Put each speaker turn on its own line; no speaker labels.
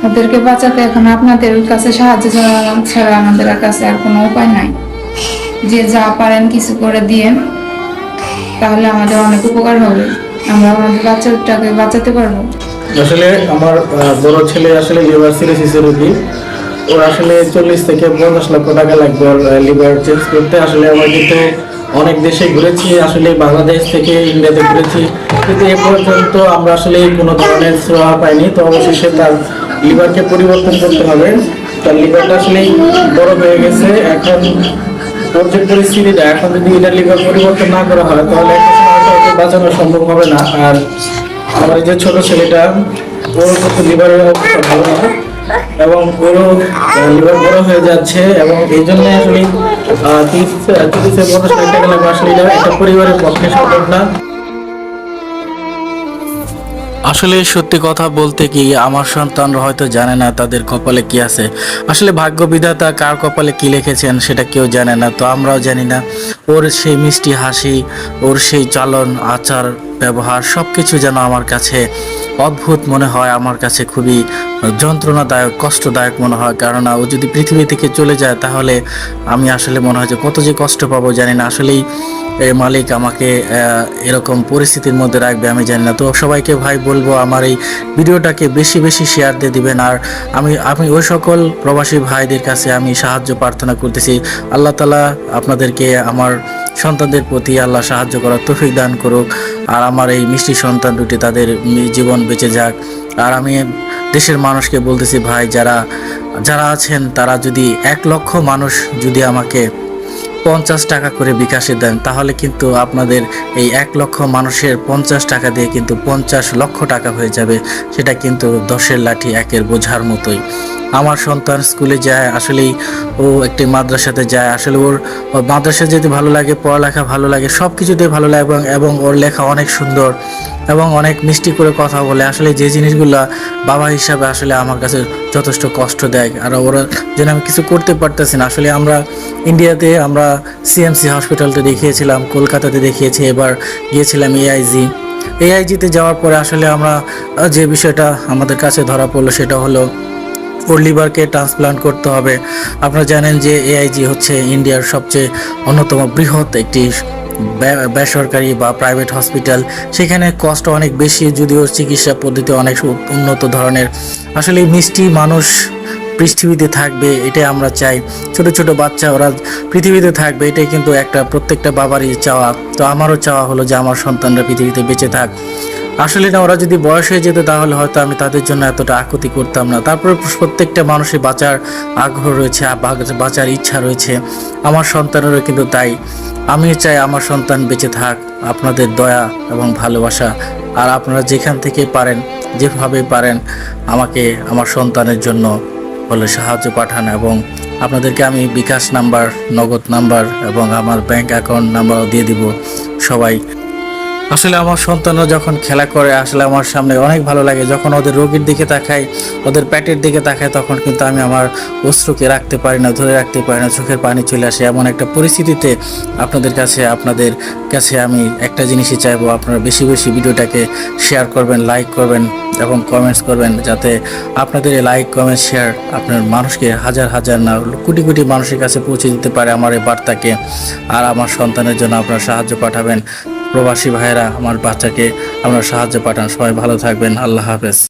ওদেরকে বাঁচাতে এখন আপনাদের কাছে সাহায্য ছাড়া আমাদের কাছে আর কোনো উপায় নাই। যে যা পারেন কিছু করে দিয়েন, তাহলে আমাদের অনেক উপকার হবে, আমরা আমাদের বাচ্চাটাকে বাঁচাতে পারবো।
আসলে আমার বড় ছেলে আসলে লিভার সিরোসিস রোগী। ওর আসলে 40 থেকে 50 লক্ষ টাকা লাগবে ওর লিভার চেঞ্জ করতে। আসলে আমরা কিন্তু অনেক দেশে ঘুরেছি, আসলে বাংলাদেশ থেকে ইন্ডিয়াতে ঘুরেছি, কিন্তু এ পর্যন্ত আমরা আসলে কোনো ধরনের সেবা পাইনি। তো অবশেষে তার লিভারকে পরিবর্তন করতে হবে। তার লিভারটা আসলে বড় হয়ে গেছে। এখন ওর যে পরিস্থিতিটা, এখন যদি এটা লিভার পরিবর্তন না করা হয় তাহলে একটা সময় তো ওকে বাঁচানো সম্ভব হবে না। আর আমার এই যে ছোট ছেলেটা, ওর কিন্তু লিভারের অবস্থা ভালো না এবং ওরও লিভার বড় হয়ে যাচ্ছে, এবং এই জন্য আসলে 30-50 লাখ টাকা লাগবে। আসলে এটা একটা পরিবারের পক্ষে সম্ভব না।
আসলে সত্যি কথা বলতে কি, আমার সন্তানরা হয়তো জানে না তাদের কপালে কি আছে। আসলে ভাগ্য বিধাতা কার কপালে কি লিখেছেন সেটা কেউ জানে না, তো আমরাও জানি না। ওর সেই মিষ্টি হাসি, ওর সেই চলন আচার ব্যবহার সব কিছু যেন আমার কাছে অদ্ভুত মনে হয়, আমার কাছে খুবই যন্ত্রণাদায়ক কষ্টদায়ক মনে হয়। কারণ ও যদি পৃথিবী থেকে চলে যায় তাহলে আমি আসলে মনে হয় যে কত যে কষ্ট পাবো জানি না। আসলেই মালিক আমাকে এরকম পরিস্থিতির মধ্যে রাখবে আমি জানি না। তো সবাইকে ভাই বলবো আমার এই ভিডিওটাকে বেশি বেশি শেয়ার দিয়ে দিবেন। আর আমি ওই সকল প্রবাসী ভাইদের কাছে আমি সাহায্য প্রার্থনা করতেছি। আল্লাহ তাআলা আপনাদেরকে আমার সন্তানদের প্রতি আল্লাহ সাহায্য করার তৌফিক দান করুক, আর আমার এই মিষ্টি সন্তান দুটি তাদের জীবন বেঁচে যাক। আর আমি দেশের মানুষকে বলতেছি ভাই, যারা আছেন তারা যদি 1 লক্ষ মানুষ যদি আমাকে 50 টাকা করে বিকাশে দেন, তাহলে কিন্তু আপনাদের এই 1 লক্ষ মানুষের 50 টাকা দিয়ে কিন্তু 50 লক্ষ টাকা হয়ে যাবে। সেটা কিন্তু 10-এর লাঠি 1-এর বোঝার মতোই। আমার সন্তান স্কুলে যায়, আসলেই ও একটি মাদ্রাসাতে যায়। আসলে ওর মাদ্রাসা যেতে ভালো লাগে, পড়ালেখা ভালো লাগে, সব কিছুতেই ভালো লাগে, এবং ওর লেখা অনেক সুন্দর এবং অনেক মিষ্টি করে কথা বলে। আসলে যে জিনিসগুলো বাবা হিসাবে আসলে আমার কাছে যথেষ্ট কষ্ট দেয়, আর ওরা যেন আমি কিছু করতে পারতেছি না। আসলে আমরা ইন্ডিয়াতে আমরা সিএমসি হসপিটালতে দেখিয়েছিলাম, কলকাতাতে দেখিয়েছি, এবার গিয়েছিলাম এআইজিতে যাওয়ার পরে আসলে আমরা যে বিষয়টা আমাদের কাছে ধরা পড়লো সেটা হলো ওর লিভারকে ট্রান্সপ্লান্ট করতে হবে। আপনারা জানেন যে এআইজি হচ্ছে ইন্ডিয়ার সবচেয়ে অন্যতম বৃহৎ একটি বেসরকারি বা প্রাইভেট হসপিটাল। সেখানে কষ্ট অনেক বেশি, যদিও চিকিৎসা পদ্ধতি অনেক উন্নত ধরনের। আসলে মিষ্টি মানুষ পৃথিবীতে থাকবে এটাই আমরা চাই, ছোট ছোট বাচ্চা ওরা পৃথিবীতে থাকবে এটাই কিন্তু প্রত্যেকটা বাবারই চাওয়া। তো আমারও চাওয়া হলো যে আমার সন্তানরা পৃথিবীতে বেঁচে থাক। আসলে না, ওরা যদি বয়স হয়ে যেত তাহলে হয়তো আমি তাদের জন্য এতটা আকুতি করতাম না। তারপরে প্রত্যেকটা মানুষের বাঁচার আগ্রহ রয়েছে, বাঁচার ইচ্ছা রয়েছে, আমার সন্তানেরও কিন্তু তাই। আমি চাই আমার সন্তান বেঁচে থাক, আপনাদের দয়া এবং ভালোবাসা। আর আপনারা যেখান থেকে পারেন, যেভাবে পারেন, আমাকে আমার সন্তানের জন্য বলে সাহায্য পাঠান, এবং আপনাদেরকে আমি বিকাশ নাম্বার, নগদ নাম্বার এবং আমার ব্যাংক অ্যাকাউন্ট নাম্বারও দিয়ে দিব। সবাই আসলে আমার সন্তানরা যখন খেলা করে আসলে আমার সামনে অনেক ভালো লাগে। যখন ওদের রোগীর দিকে তাকাই, ওদের পেটের দিকে তাকাই, তখন কিন্তু আমি আমার অশ্রুকে রাখতে পারি না, ধরে রাখতে পারি না, চোখের পানি চলে আসে। এমন একটা পরিস্থিতিতে আপনাদের কাছে আমি একটা জিনিসই চাইবো, আপনারা বেশি বেশি ভিডিওটাকে শেয়ার করবেন, লাইক করবেন এবং কমেন্টস করবেন, যাতে আপনাদের এই লাইক কমেন্ট শেয়ার আপনার মানুষকে হাজার হাজার না কোটি কোটি মানুষের কাছে পৌঁছে দিতে পারে আমার এই বার্তাকে। আর আমার সন্তানের জন্য আপনারা সাহায্য পাঠাবেন। প্রবাসী ভাইয়েরা, আমার বাচ্চাকে আপনারা সাহায্য পাঠান। সবাই ভালো থাকবেন। আল্লাহ হাফেজ।